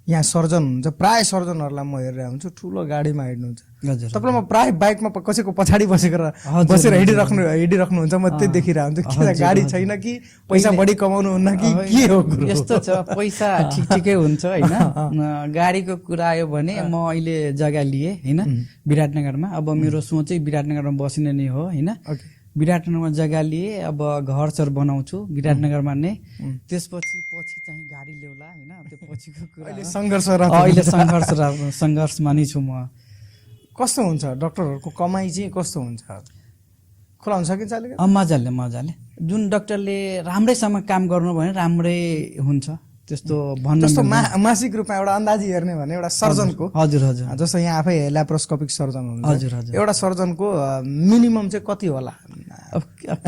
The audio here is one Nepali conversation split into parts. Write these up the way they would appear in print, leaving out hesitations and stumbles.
यहाँ सर्जन हुन्छ, प्राय सर्जनहरूलाई म हेरेर हुन्छु ठुलो गाडीमा हिँड्नुहुन्छ। हजुर तपाईँलाई म प्राय बाइकमा कसैको पछाडि बसेर हिँडिराख्नुहुन्छ, म त्यही देखिरहेको हुन्छु। किन गाडी छैन कि पैसा बढी कमाउनु हुन्न कि के हो कुरो? यस्तो छ, पैसा ठिकै हुन्छ होइन। गाडीको कुरा आयो भने म अहिले जग्गा लिएँ होइन विराटनगरमा। अब मेरो सोचै विराटनगरमा बसिने नै हो होइन। विराटनगरमा जग्गा लिएँ, अब घर सर बनाउँछु विराटनगरमा नै। त्यसपछि चाहिँ गाडी ल्याउला होइन। त्यो पछिको कुरा अहिले सङ्घर्षमा नै छु म। कस्तो हुन्छ डक्टरहरूको कमाइ चाहिँ कस्तो हुन्छ? खुलाउन सकिन्छ अलिकति? मजाले जुन डक्टरले राम्रैसँग काम गर्नु भने राम्रै हुन्छ। त्यस्तो भन्नु जस्तो मासिक रूपमा एउटा अन्दाजी हेर्ने भने एउटा सर्जनको, हजुर जस्तो यहाँ आफै ल्याप्रोस्कोपिक सर्जन हुन्छ, हजुर एउटा सर्जनको मिनिमम चाहिँ कति होला?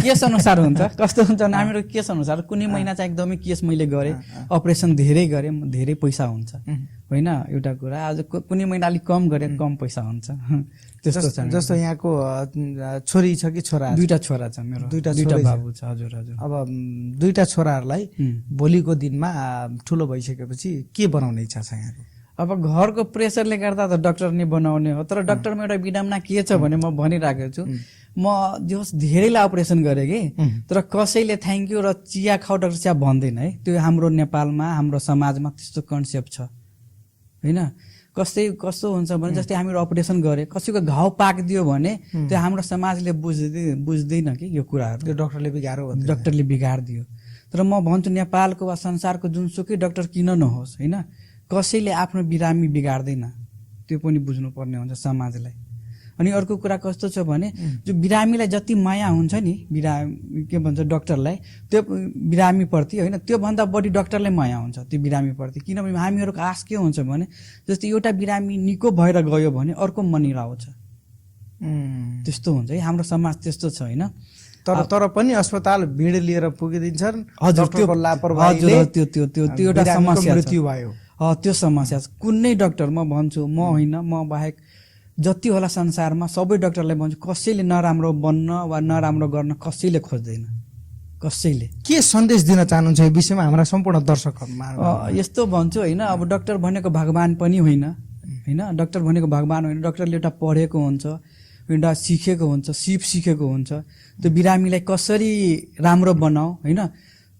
केस अनुसार हुन्छ। कस्तो हुन्छ भने हाम्रो केस अनुसार कुनै महिना चाहिँ एकदमै केस मैले गरेँ, अपरेसन धेरै गरेँ, धेरै पैसा हुन्छ होइन एउटा कुरा। आज कुनै महिना अलिक कम गरेँ, कम पैसा हुन्छ। त्यस्तो छ। जस्तो यहाँको छोरी छ कि छोरा? दुईटा छोरा छ मेरो, दुईटा बाबु छ। हजुर। अब दुईटा छोराहरूलाई भोलिको दिनमा ठुलो भइसकेपछि के बनाउने इच्छा छ यहाँको? अब घरको प्रेसरले गर्दा त डक्टर नै बनाउने हो, तर डक्टरमा एउटा विडम्बना के छ भने म भनिराखेको छु, म जस धेरैलाई अपरेसन गरेँ कि, तर कसैले थ्याङ्क यू र चिया खाऊ डक्टर चिया भन्दैन है। त्यो हाम्रो नेपालमा हाम्रो समाजमा त्यस्तो कन्सेप्ट छ होइन। कस्तो हुन्छ भने जस्तै हामीहरू अपरेसन गरे, कसैको घाउ पाकिदियो भने त्यो हाम्रो समाजले बुझ्दैन कि यो कुराहरू। त्यो डक्टरले बिगारिदियो। तर म भन्छु नेपालको वा संसारको जुनसुकै डक्टर किन नहोस् होइन, कसैले आफ्नो बिरामी बिगार्दैन, त्यो पनि बुझ्नुपर्ने हुन्छ समाजलाई। अनि अर्को कुरा कस्तो छ भने जो बिरामीलाई जति माया हुन्छ नि के भन्छ डक्टरलाई, त्यो बिरामीप्रति होइन, त्योभन्दा बढी डक्टरलाई माया हुन्छ त्यो बिरामीप्रति। किनभने हामीहरूको आश के हुन्छ भने जस्तै एउटा बिरामी निको भएर गयो भने अर्को मनिर आउँछ, त्यस्तो हुन्छ है। हाम्रो समाज त्यस्तो छ होइन। तर पनि अस्पताल भिड लिएर पुगिदिन्छन्। त्यो एउटा समस्या मृत्यु भयो, त्यो समस्या छ। कुनै डक्टर म भन्छु, म होइन, म बाहेक जति होला संसारमा सबै डक्टरलाई भन्छु, कसैले नराम्रो बन्न वा नराम्रो गर्न कसैले खोज्दैन, कसैले। के सन्देश दिन चाहनुहुन्छ यो विषयमा हाम्रा सम्पूर्ण दर्शकहरूमा? यस्तो भन्छु होइन, अब डक्टर भनेको भगवान पनि होइन होइन। डक्टर भनेको भगवान होइन। डक्टरले एउटा पढेको हुन्छ, एउटा सिकेको हुन्छ, सिप सिकेको हुन्छ। त्यो बिरामीलाई कसरी राम्रो बनाऊ होइन,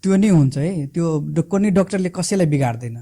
त्यो नै हुन्छ है। त्यो कुनै डक्टरले कसैलाई बिगार्दैन।